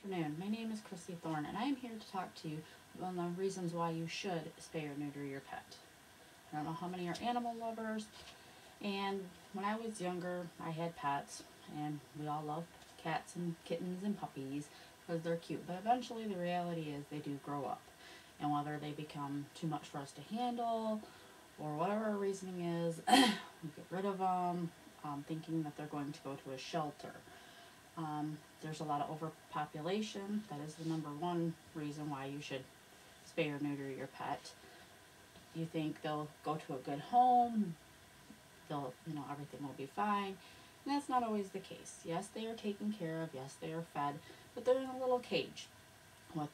afternoon. My name is Chrissy Thorne, and I am here to talk to you on the reasons why you should spay or neuter your pet. I don't know how many are animal lovers, and when I was younger, I had pets, and we all love cats and kittens and puppies because they're cute. But eventually, the reality is they do grow up, and whether they become too much for us to handle, or whatever our reasoning is, we get rid of them, thinking that they're going to go to a shelter. There's a lot of overpopulation. That is the number one reason why you should spay or neuter your pet. You think they'll go to a good home, everything will be fine. And that's not always the case. Yes, they are taken care of. Yes, they are fed, but they're in a little cage with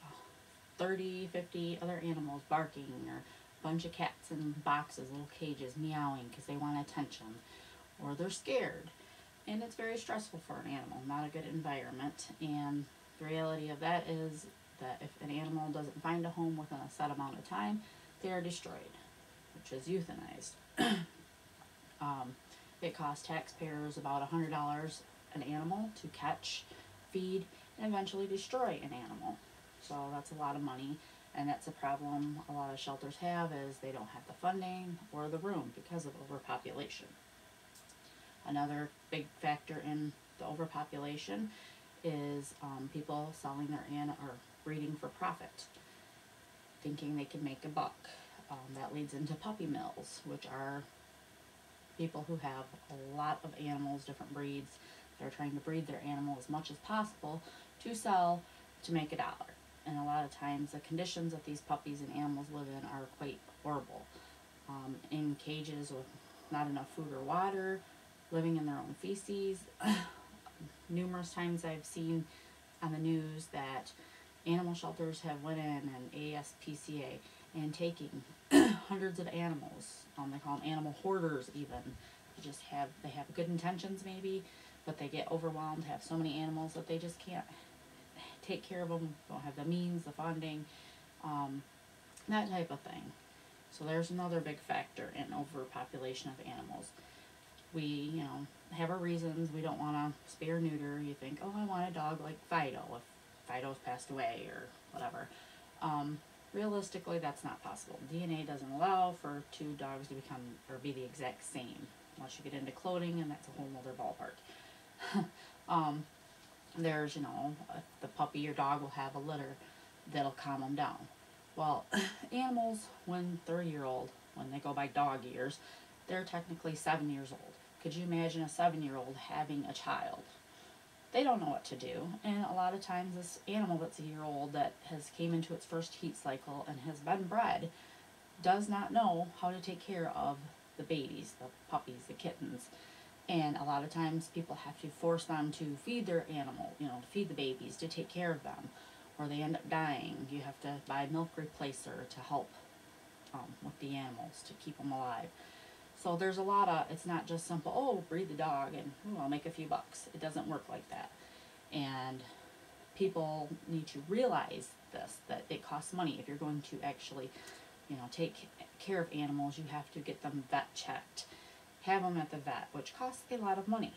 30, 50 other animals barking, or a bunch of cats in boxes, little cages, meowing because they want attention, or they're scared. And it's very stressful for an animal, not a good environment. And the reality of that is that if an animal doesn't find a home within a set amount of time, they are destroyed, which is euthanized. It costs taxpayers about $100 an animal to catch, feed, and eventually destroy an animal. So that's a lot of money, and that's a problem a lot of shelters have, is they don't have the funding or the room because of overpopulation. Another big factor in the overpopulation is people selling their or breeding for profit, thinking they can make a buck. That leads into puppy mills, which are people who have a lot of animals, different breeds. They're trying to breed their animal as much as possible to sell to make $1. And a lot of times the conditions that these puppies and animals live in are quite horrible. In cages with not enough food or water, living in their own feces. Numerous times I've seen on the news that animal shelters have went in and ASPCA and taking hundreds of animals. They call them animal hoarders even. They have good intentions maybe, but they get overwhelmed, have so many animals that they just can't take care of them, don't have the means, the funding, that type of thing. So there's another big factor in overpopulation of animals. We, have our reasons. We don't want to spay or neuter. You think, oh, I want a dog like Fido if Fido's passed away or whatever. Realistically, that's not possible. DNA doesn't allow for two dogs to become or be the exact same, unless you get into cloning, and that's a whole other ballpark. There's, the puppy or dog will have a litter that'll calm them down. Well, animals, when they're a year old, when they go by dog years, they're technically 7 years old. Could you imagine a 7-year-old having a child? They don't know what to do, and a lot of times this animal that's a year old that has came into its first heat cycle and has been bred does not know how to take care of the babies, the puppies, the kittens. And a lot of times people have to force them to feed their animal, to feed the babies, to take care of them, or they end up dying. You have to buy a milk replacer to help with the animals, to keep them alive. So there's a lot of, it's not just simple, oh, breed the dog and I'll make a few bucks. It doesn't work like that. And people need to realize this, that it costs money. If you're going to actually, take care of animals, you have to get them vet checked, have them at the vet, which costs a lot of money.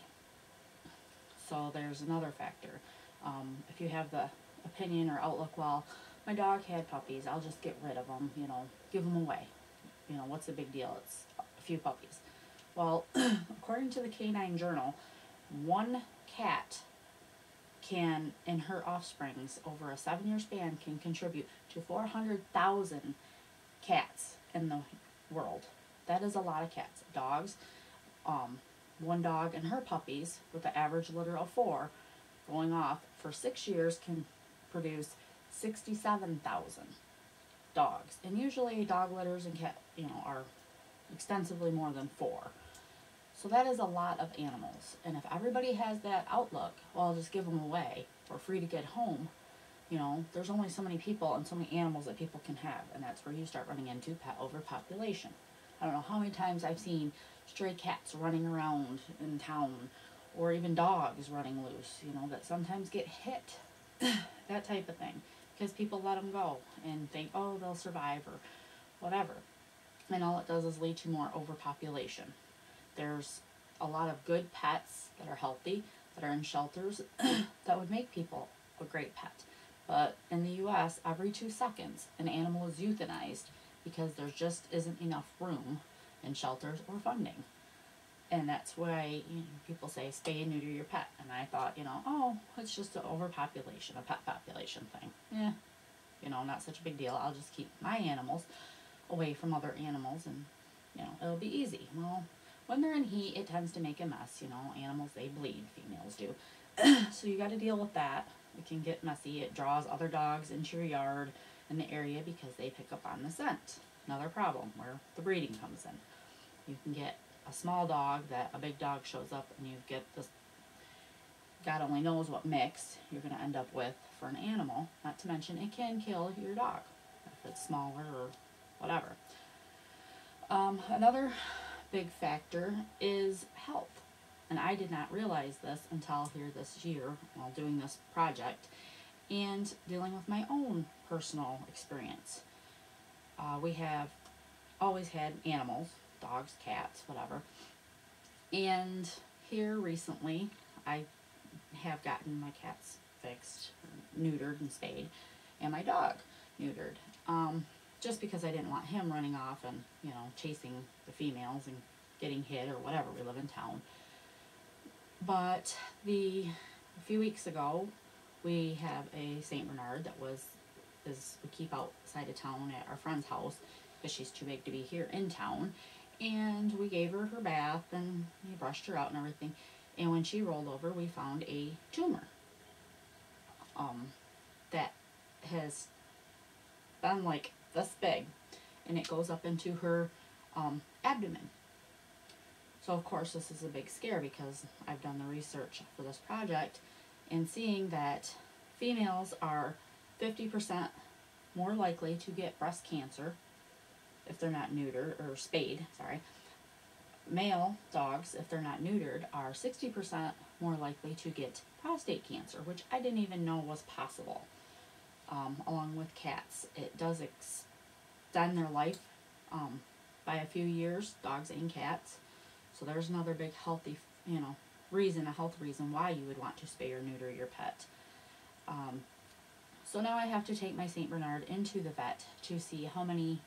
So there's another factor. If you have the opinion or outlook, well, my dog had puppies, I'll just get rid of them, give them away. What's the big deal? It's a few puppies. Well, according to the Canine Journal, one cat can, in her offsprings, over a 7-year span, can contribute to 400,000 cats in the world. That is a lot of cats. Dogs, one dog and her puppies, with the average litter of 4, going off for 6 years, can produce 67,000 dogs. And usually dog litters and cat, are extensively more than 4. So that is a lot of animals. And if everybody has that outlook, well, I'll just give them away for free to get home. There's only so many people and so many animals that people can have, and that's where you start running into pet overpopulation. I don't know how many times I've seen stray cats running around in town, or even dogs running loose, that sometimes get hit, that type of thing, because people let them go and think, oh, they'll survive or whatever. And all it does is lead to more overpopulation. There's a lot of good pets that are healthy, that are in shelters, that would make people a great pet. But in the US, every 2 seconds, an animal is euthanized because there just isn't enough room in shelters or funding. And that's why, people say spay and neuter your pet. And I thought, oh, it's just an overpopulation, a pet population thing. Not such a big deal. I'll just keep my animals away from other animals and, it'll be easy. Well, when they're in heat, it tends to make a mess. Animals, they bleed, females do. So you got to deal with that. It can get messy. It draws other dogs into your yard in the area because they pick up on the scent. Another problem where the breeding comes in. You can get a small dog that a big dog shows up and you get this, God only knows what mix you're going to end up with for an animal. Not to mention it can kill your dog if it's smaller or whatever. Another big factor is health. And I did not realize this until here this year while doing this project and dealing with my own personal experience. We have always had animals, dogs, cats, whatever. And here recently, I have gotten my cats fixed, neutered and spayed, and my dog neutered. Just because I didn't want him running off and, chasing the females and getting hit or whatever. We live in town. But a few weeks ago, we have a Saint Bernard that we keep outside of town at our friend's house because she's too big to be here in town. And we gave her her bath and we brushed her out and everything. And when she rolled over, we found a tumor that has been like this big, and it goes up into her abdomen. So of course this is a big scare because I've done the research for this project and seeing that females are 50% more likely to get breast cancer if they're not neutered, or spayed, sorry. Male dogs, if they're not neutered, are 60% more likely to get prostate cancer, which I didn't even know was possible. Along with cats, it does extend their life by a few years, dogs and cats. So there's another big healthy, a health reason why you would want to spay or neuter your pet. So now I have to take my Saint Bernard into the vet to see how many,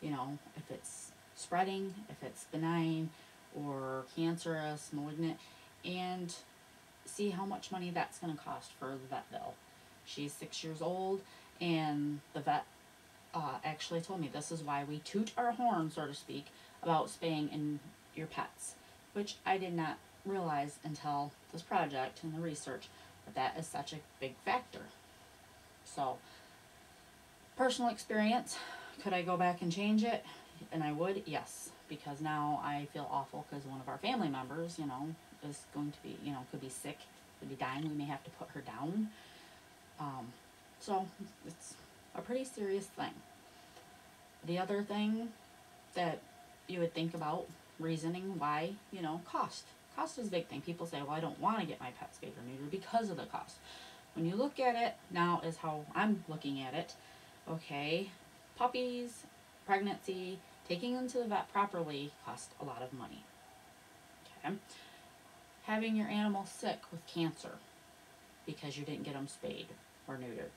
if it's spreading, if it's benign or cancerous, malignant, and see how much money that's going to cost for the vet bill. She's 6 years old, and the vet actually told me this is why we toot our horn, so to speak, about spaying in your pets, which I did not realize until this project and the research, but that is such a big factor. So, personal experience, could I go back and change it? And I would, yes, because now I feel awful because one of our family members, is going to be, could be sick, could be dying. We may have to put her down. So it's a pretty serious thing. The other thing that you would think about reasoning why, cost. Cost is a big thing. People say, well, I don't want to get my pet spayed or neutered because of the cost. When you look at it, now is how I'm looking at it. Okay, puppies, pregnancy, taking them to the vet properly cost a lot of money. Okay, having your animal sick with cancer because you didn't get them spayed or neutered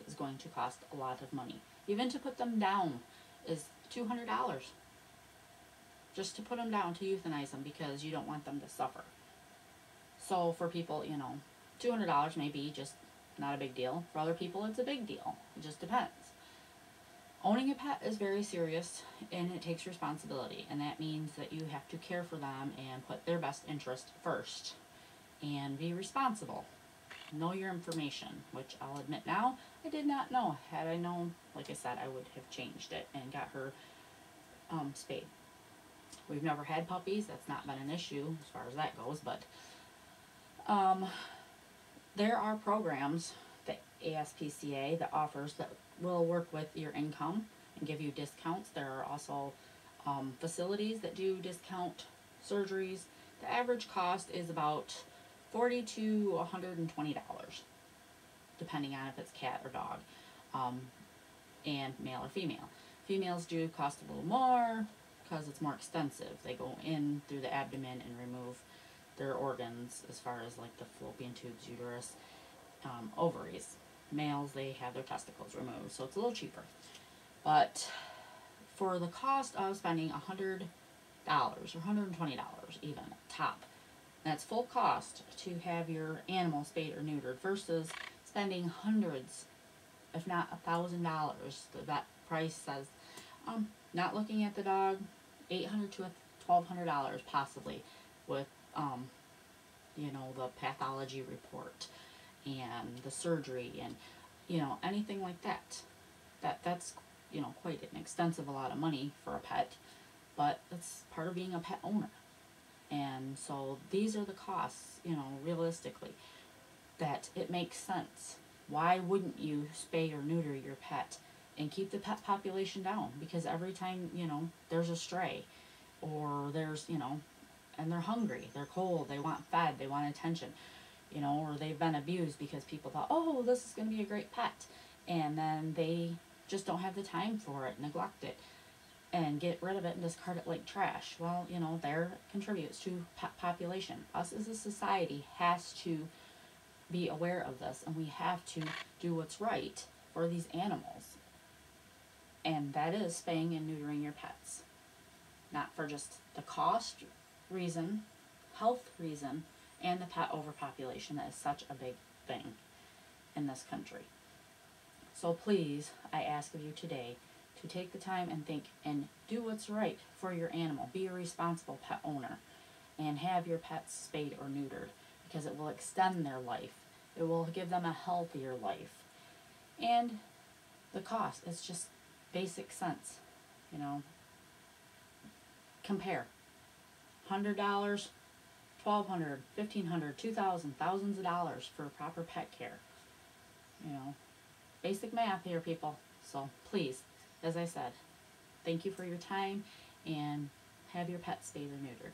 is going to cost a lot of money. Even to put them down is $200. Just to put them down, to euthanize them because you don't want them to suffer. So for people, $200 may be just not a big deal. For other people, it's a big deal. It just depends. Owning a pet is very serious and it takes responsibility, and that means that you have to care for them and put their best interest first and be responsible. Know your information, which I'll admit now I did not know. Had I known, like I said, I would have changed it and got her spayed. We've never had puppies. That's not been an issue as far as that goes, but there are programs, the ASPCA, that offers that will work with your income and give you discounts. There are also facilities that do discount surgeries. The average cost is about $40 to $120, depending on if it's cat or dog, and male or female. Females do cost a little more because it's more extensive. They go in through the abdomen and remove their organs as far as like the fallopian tubes, uterus, ovaries. Males, they have their testicles removed, so it's a little cheaper. But for the cost of spending $100 or $120 even top, that's full cost to have your animal spayed or neutered versus spending hundreds, if not $1,000. That price says, not looking at the dog, $800 to $1,200 possibly with the pathology report and the surgery and anything like that. That's quite an extensive a lot of money for a pet, but it's part of being a pet owner. And so these are the costs, realistically, that it makes sense. Why wouldn't you spay or neuter your pet and keep the pet population down? Because every time, there's a stray or there's, and they're hungry, they're cold, they want fed, they want attention, or they've been abused because people thought, oh, this is going to be a great pet. And then they just don't have the time for it, neglect it, and get rid of it and discard it like trash. Well, there contributes to population. Us as a society has to be aware of this, and we have to do what's right for these animals. And that is spaying and neutering your pets. Not for just the cost reason, health reason, and the pet overpopulation that is such a big thing in this country. So please, I ask of you today to take the time and think and do what's right for your animal. Be a responsible pet owner and have your pets spayed or neutered, because it will extend their life. It will give them a healthier life. And the cost is just basic sense, Compare. $100, $1,200, $1,500, $2,000, thousands of dollars for proper pet care. Basic math here, people. So please, as I said, thank you for your time, and have your pet spayed or neutered.